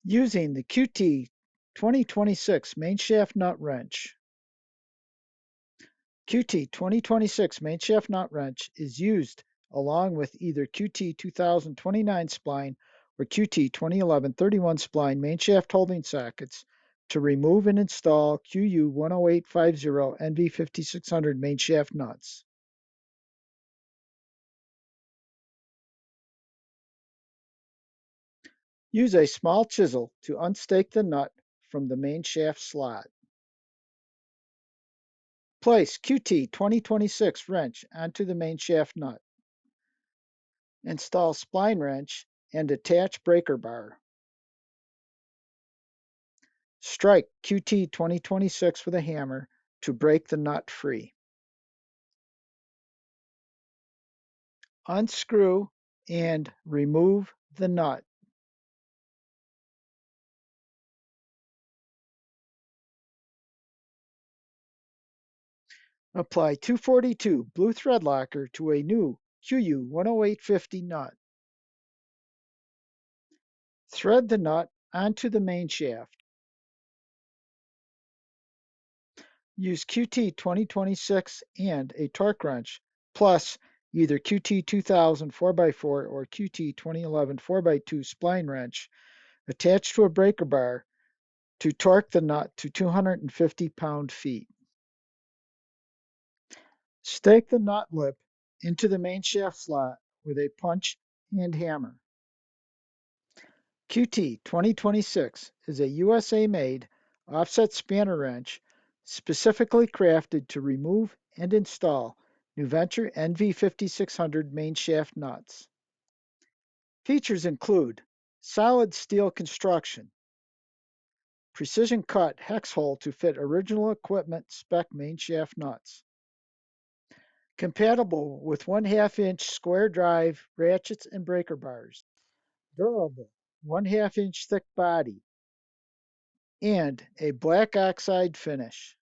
Using the QT2026 Mainshaft nut wrench. QT2026 Mainshaft nut wrench is used along with either QT2029 spline or QT2011-31 spline mainshaft holding sockets to remove and install QU10850 nv5600 mainshaft nuts. Use a small chisel to unstake the nut from the mainshaft slot. Place QT2026 wrench onto the mainshaft nut. Install spline wrench and attach breaker bar. Strike QT2026 with a hammer to break the nut free. Unscrew and remove the nut. Apply 242 blue thread locker to a new QU10850 nut. Thread the nut onto the main shaft. Use QT2026 and a torque wrench plus either QT2000 4x4 or QT2011 4x2 spline wrench attached to a breaker bar to torque the nut to 250 pound-feet. Stake the nut lip into the main shaft slot with a punch and hammer. QT2026 is a USA-made offset spanner wrench specifically crafted to remove and install New Venture nv5600 main shaft nuts. Features include solid steel construction, precision cut hex hole to fit original equipment spec main shaft nuts, compatible with 1/2 inch square drive ratchets and breaker bars, durable 1/2 inch thick body, and a black oxide finish.